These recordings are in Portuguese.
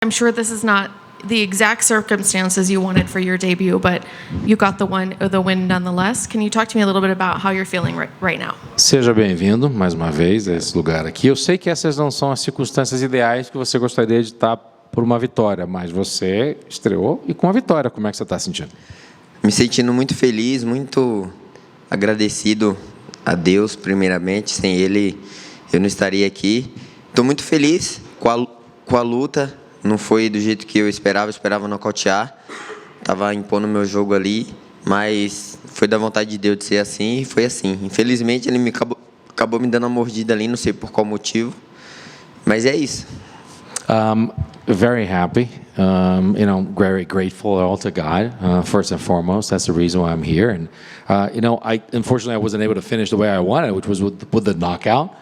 I'm sure this is not the exact circumstances you wanted for your debut, but you got the win nonetheless. Can you talk to me a little bit about how you're feeling right now? Seja bem-vindo mais uma vez a esse lugar aqui. Eu sei que essas não são as circunstâncias ideais que você gostaria de estar por uma vitória, mas você estreou e com a vitória. Como é que você está sentindo? Me sentindo muito feliz, muito agradecido a Deus, primeiramente. Sem Ele, eu não estaria aqui. Estou muito feliz com a luta. Não foi do jeito que eu esperava nocautear. Estava impondo meu jogo ali, mas foi da vontade de Deus de ser assim e foi assim. Infelizmente, ele acabou me dando uma mordida ali, não sei por qual motivo, mas é isso. Very happy, very grateful all to God, first and foremost. That's the reason why I'm here. And, unfortunately, I wasn't able to finish the way I wanted, which was with the knockout.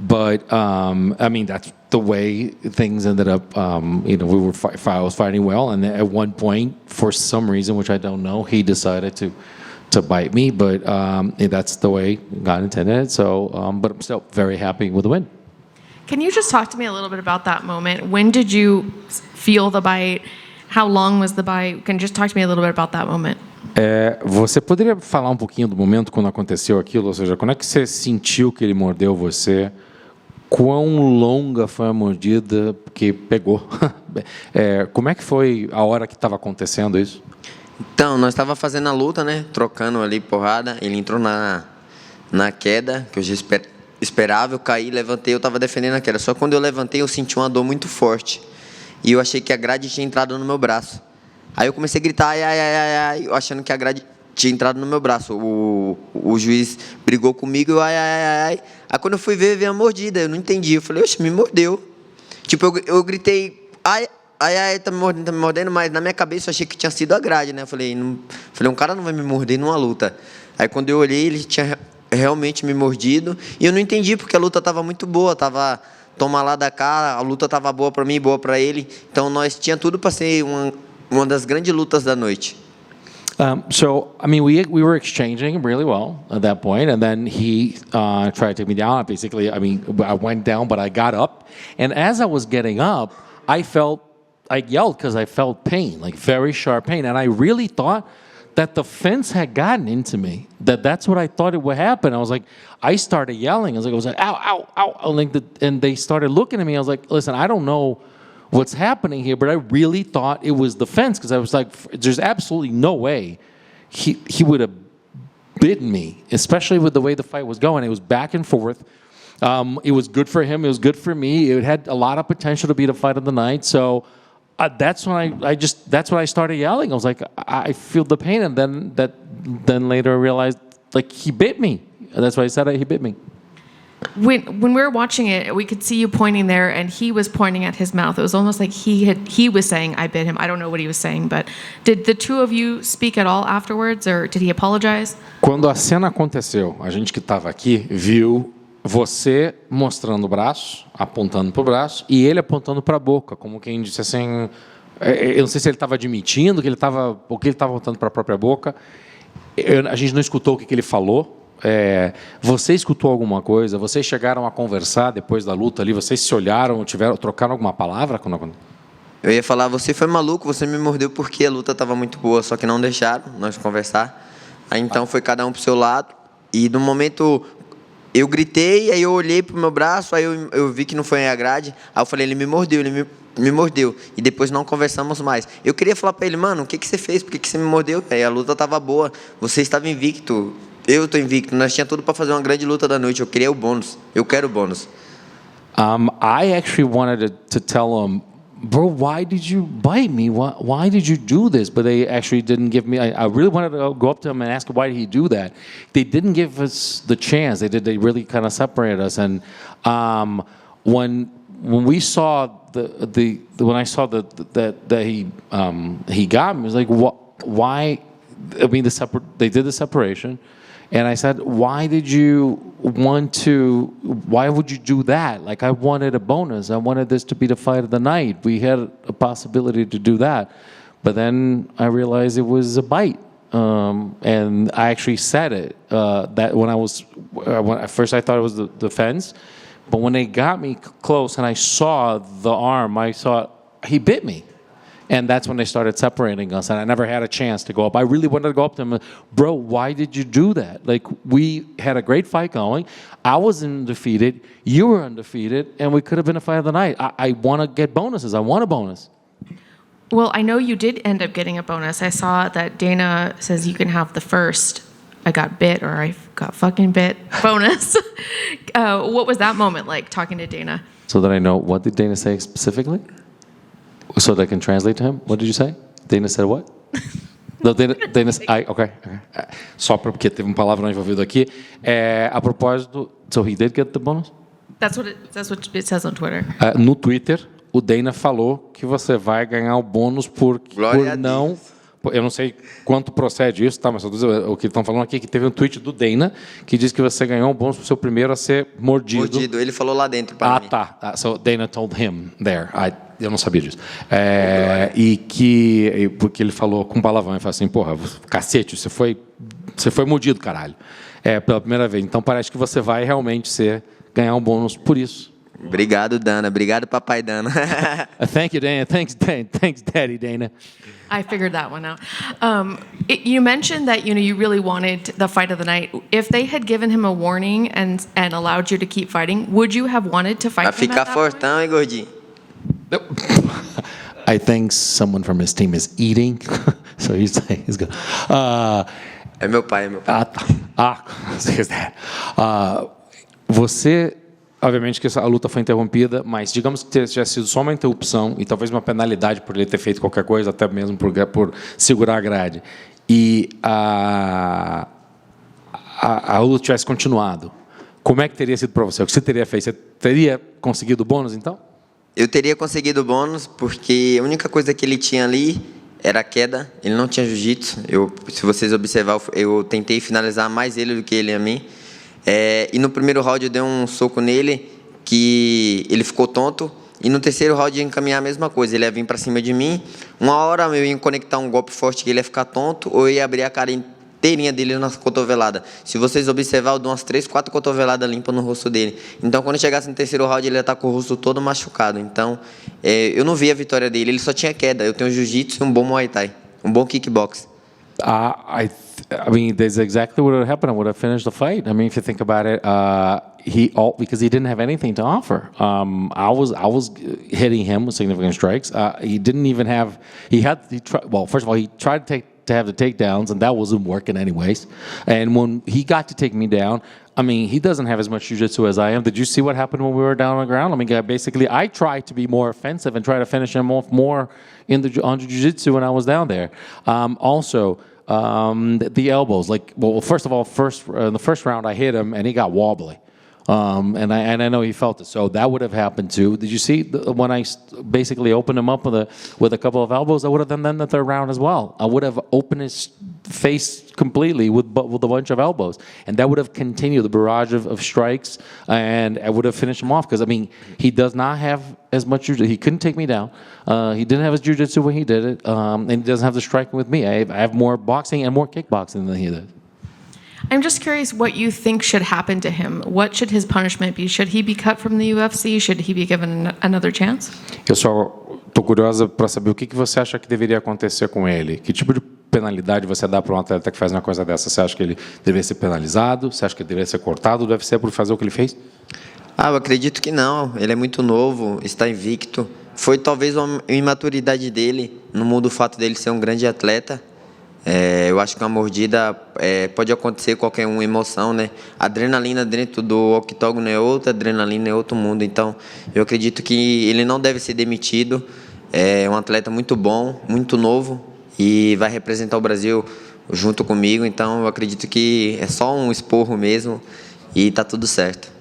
But, that's the way things ended up. I was fighting well, and at one point, for some reason, which I don't know, he decided to bite me. But that's the way God intended it. So, but I'm still very happy with the win. Can you just talk to me a little bit about that moment? When did you feel the bite? How long was the bite? Can you just talk to me a little bit about that moment? Você poderia falar um pouquinho do momento quando aconteceu aquilo? Ou seja, quando é que você sentiu que ele mordeu você? Quão longa foi a mordida que pegou? Como é que foi a hora que estava acontecendo isso? Então, nós estávamos fazendo a luta, né? Trocando ali porrada. Ele entrou na queda, que eu já esperava. Eu caí, levantei, eu estava defendendo a queda. Só que quando eu levantei, eu senti uma dor muito forte. E eu achei que a grade tinha entrado no meu braço. Aí eu comecei a gritar, ai, ai, ai, ai, achando que a grade tinha entrado no meu braço. O juiz brigou comigo, eu, ai, ai, ai, ai. Aí quando eu fui ver, veio a mordida. Eu não entendi. Eu falei, oxe, me mordeu. Tipo, eu gritei, ai, ai, ai, tá me mordendo, mas na minha cabeça eu achei que tinha sido a grade, né? Eu falei, um cara não vai me morder numa luta. Aí quando eu olhei, ele tinha realmente me mordido. E eu não entendi, porque a luta estava muito boa, tava toma lá da cara, a luta estava boa para mim e boa para ele. Então nós tinha tudo para ser uma das grandes lutas da noite. We were exchanging really well at that point, and then he tried to take me down. Basically, I went down, but I got up, and as I was getting up, I yelled because I felt pain, like very sharp pain, and I really thought that the fence had gotten into me. That's what I thought it would happen. I started yelling. I was like, ow, ow, ow, and they started looking at me. I was like, listen, I don't know what's happening here, but I really thought it was the fence, because I was like, there's absolutely no way he would have bitten me, especially with the way the fight was going. It was back and forth. It was good for him. It was good for me. It had a lot of potential to be the fight of the night. So that's when that's when I started yelling. I was like, I feel the pain, and then later I realized, like, he bit me. That's why I said he bit me. When we were watching it, we could see you pointing there, and he was pointing at his mouth. It was almost like he was saying, I bit him. I don't know what he was saying, but did the two of you speak at all afterwards, or did he apologize? Quando a cena aconteceu, a gente que estava aqui viu você mostrando o braço, apontando para o braço, e ele apontando para a boca, como quem disse assim, eu não sei se ele estava admitindo que ele estava apontando para a própria boca. A gente não escutou o que ele falou. Você escutou alguma coisa? Vocês chegaram a conversar depois da luta ali? Vocês se olharam, trocaram alguma palavra? Eu ia falar, você foi maluco, você me mordeu porque a luta estava muito boa, só que não deixaram nós conversar. Aí então foi cada um pro seu lado, e no momento eu gritei, aí eu olhei pro meu braço, aí eu vi que não foi a grade, aí eu falei, ele me mordeu, e depois não conversamos mais. Eu queria falar para ele, mano, o que você fez? Por que você me mordeu? Aí a luta estava boa, você estava invicto. Eu estou invicto, nós tínhamos tudo para fazer uma grande luta da noite. Eu queria o bônus, eu quero o bônus. I actually wanted to tell him, bro, why did you bite me? Why did you do this? But they actually didn't give me. I really wanted to go up to him and ask him, why did he do that? They didn't give us the chance. They really kind of separated us. And when we saw when I saw that he got me, it was like, why? They did the separation. And I said, why would you do that? Like, I wanted a bonus. I wanted this to be the fight of the night. We had a possibility to do that. But then I realized it was a bite. And I actually said it, that when at first I thought it was the fence. But when they got me close and I saw the arm, I saw he bit me. And that's when they started separating us, and I never had a chance to go up. I really wanted to go up to him, bro, why did you do that? Like, we had a great fight going. I was undefeated, you were undefeated, and we could have been a fight of the night. I want to get bonuses. I want a bonus. Well, I know you did end up getting a bonus. I saw that Dana says you can have the first I got bit or I got fucking bit bonus. What was that moment like, talking to Dana? So that I know, what did Dana say specifically? So that I can translate to him? What did you say? Dana said what? No, Dana okay. Só porque teve palavrão envolvido aqui. A propósito, so he did get the bonus? That's what it says on Twitter. No Twitter, o Dana falou que você vai ganhar o bônus por não... Eu não sei quanto procede isso, tá? Mas o que estão falando aqui é que teve um tweet do Dana que diz que você ganhou um bônus pro seu primeiro a ser mordido. Mordido, ele falou lá dentro para mim. Tá. So Dana told him there. Eu não sabia disso. Porque ele falou com palavrão, ele falou assim, porra, cacete, você foi mordido, caralho. Pela primeira vez. Então parece que você vai realmente ganhar um bônus por isso. Obrigado, Dana. Obrigado, papai Dana. Thank you, Dana. Thanks, Daddy Dana. I figured that one out. You mentioned that you really wanted the fight of the night. If they had given him a warning and allowed you to keep fighting, would you have wanted to fight Vai him ficar at that fortão, hein, gordinho? I think someone from his team is eating, so he's good. É meu pai. Você, obviamente que a luta foi interrompida, mas digamos que tivesse sido só uma interrupção e talvez uma penalidade por ele ter feito qualquer coisa, até mesmo por segurar a grade, e a luta tivesse continuado, como é que teria sido para você? O que você teria feito? Você teria conseguido o bônus, então? Eu teria conseguido o bônus porque a única coisa que ele tinha ali era a queda. Ele não tinha jiu-jitsu. Se vocês observarem, eu tentei finalizar mais ele do que ele a mim. E no primeiro round eu dei um soco nele que ele ficou tonto. E no terceiro round eu ia encaminhar a mesma coisa. Ele ia vir para cima de mim. Uma hora eu ia conectar um golpe forte que ele ia ficar tonto, ou eu ia abrir a cara inteirinha dele na cotovelada. Se vocês observarem, eu dou umas 3, 4 cotoveladas limpas no rosto dele. Então, quando eu chegasse no terceiro round, ele ia estar com o rosto todo machucado. Então, eu não vi a vitória dele. Ele só tinha queda. Eu tenho jiu-jitsu e um bom muay thai. Um bom kickbox. I mean, that's exactly what would happen. I would have finished the fight. I mean, if you think about it, because he didn't have anything to offer. I was hitting him with significant strikes. He didn't even have. First of all, he tried to have the takedowns, and that wasn't working anyways. And when he got to take me down, I mean, he doesn't have as much jiu-jitsu as I am. Did you see what happened when we were down on the ground? I mean, basically, I tried to be more offensive and try to finish him off more on the jiu-jitsu when I was down there. Also, the elbows. First of all, in the first round, I hit him, and he got wobbly. And I know he felt it. So that would have happened too. Did you see when I basically opened him up with a couple of elbows? I would have done the third round as well. I would have opened his face completely with a bunch of elbows, and that would have continued the barrage of strikes, and I would have finished him off. Because I mean, he does not have as much jiu-jitsu. He couldn't take me down. He didn't have his jiu-jitsu when he did it, and he doesn't have the striking with me. I have more boxing and more kickboxing than he did. I'm just curious what you think should happen to him. What should his punishment be? Should he be cut from the UFC? Should he be given another chance? Eu só estou curiosa para saber o que você acha que deveria acontecer com ele. Que tipo de penalidade você dá para um atleta que faz uma coisa dessa? Você acha que ele deveria ser penalizado? Você acha que ele deveria ser cortado do UFC por fazer o que ele fez? Eu acredito que não. Ele é muito novo, está invicto. Foi talvez uma imaturidade dele, no mundo o fato dele ser um grande atleta. Eu acho que uma mordida pode acontecer qualquer emoção, né? A adrenalina dentro do octógono é outra, adrenalina é outro mundo. Então, eu acredito que ele não deve ser demitido. É um atleta muito bom, muito novo e vai representar o Brasil junto comigo. Então, eu acredito que é só um esporro mesmo e tá tudo certo.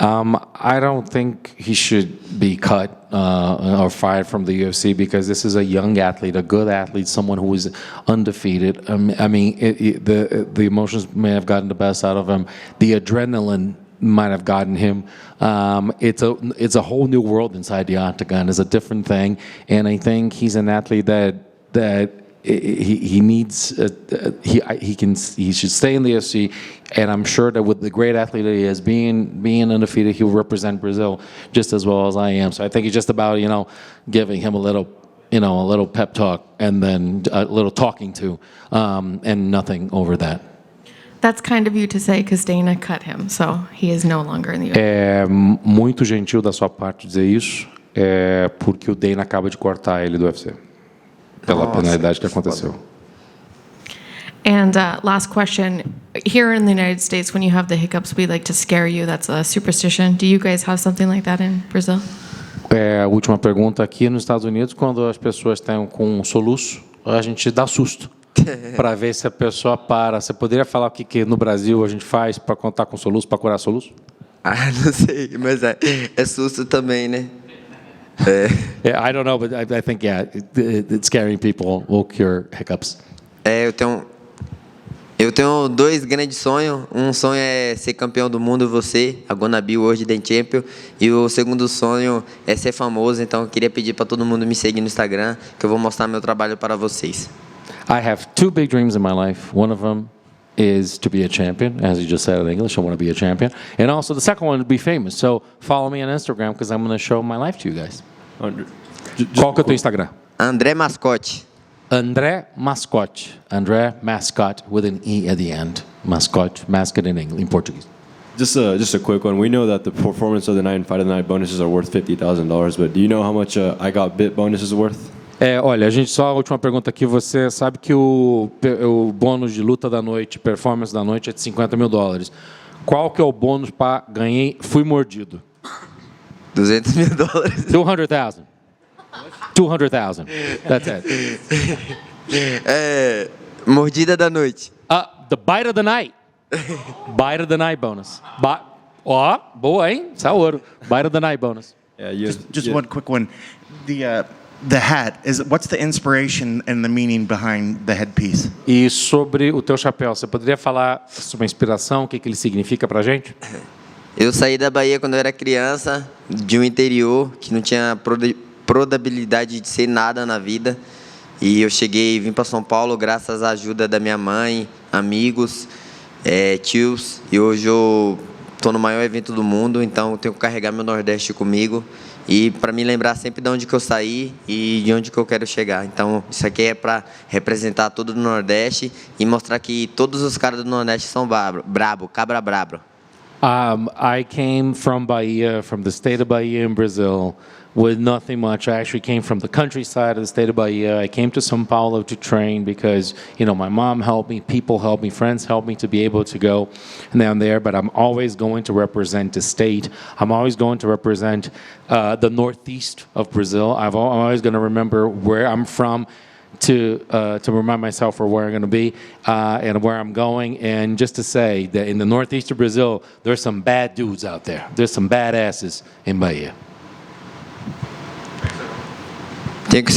I don't think he should be cut or fired from the UFC because this is a young athlete, a good athlete, someone who is undefeated. I mean, the emotions may have gotten the best out of him. The adrenaline might have gotten him. It's a whole new world inside the octagon. It's a different thing, and I think he's an athlete that he needs he should stay in the UFC, and I'm sure that with the great athlete that he is, being undefeated, he will represent Brazil just as well as I am. So I think it's just about giving him a little pep talk and then a little talking to, and nothing over that. That's kind of you to say because Dana cut him, so he is no longer in the UFC. É muito gentil da sua parte dizer isso, porque o Dana acaba de cortar ele do UFC pela penalidade que aconteceu. And last question, here in the United States, when you have the hiccups, we like to scare you. That's a superstition. Do you guys have something like that in Brazil? A última pergunta, aqui nos Estados Unidos, quando as pessoas estão com um soluço, a gente dá susto para ver se a pessoa para. Você poderia falar o que no Brasil a gente faz para contar com soluço, para curar soluço? Ah, não sei, mas é susto também, né? Yeah, I don't know, but I think, it's scaring people will cure hiccups. Eu tenho 2 grandes sonhos. Um sonho é ser campeão do mundo, a gonna be World the Champion. E o segundo sonho é ser famoso. Então eu queria pedir para todo mundo me seguir no Instagram, que eu vou mostrar meu trabalho para vocês. I have 2 big dreams in my life. One of them is to be a champion, as you just said in English. I want to be a champion. And also the second one to be famous. So follow me on Instagram because I'm going to show my life to you guys. Qual que é o teu Instagram? André Mascote. André Mascote. André Mascot with an E at the end. Mascote, mascot in Portuguese. Just a quick one. We know that the performance of the night and fight of the night bonuses are worth $50,000, but do you know how much I got bit bonus is worth? Olha, só a última pergunta aqui. Você sabe que o bônus de luta da noite, performance da noite é de $50 mil. Qual que é o bônus para fui mordido? $200 mil. 200,000. 200,000. That's it. Mordida da noite. The bite of the night. Bite of the night bonus. Boa, hein? Isso é ouro. Bite of the night bonus. Yeah, Just one quick one. The hat what's the inspiration and the meaning behind the headpiece? E sobre o teu chapéu, você poderia falar sobre a inspiração, o que ele significa pra gente? Eu saí da Bahia quando eu era criança, de um interior que não tinha probabilidade de ser nada na vida. E eu vim para São Paulo graças à ajuda da minha mãe, amigos, tios. E hoje eu estou no maior evento do mundo, então eu tenho que carregar meu Nordeste comigo. E para me lembrar sempre de onde que eu saí e de onde que eu quero chegar. Então isso aqui é para representar todo o Nordeste e mostrar que todos os caras do Nordeste são cabra brabo. I came from Bahia, from the state of Bahia in Brazil, with nothing much. I actually came from the countryside of the state of Bahia. I came to São Paulo to train because, my mom helped me, people helped me, friends helped me to be able to go down there. But I'm always going to represent the state. I'm always going to represent the northeast of Brazil. I'm always going to remember where I'm from, to remind myself of where I'm going to be and where I'm going. And just to say that in the northeast of Brazil, there's some bad dudes out there. There's some badasses in Bahia. Tem que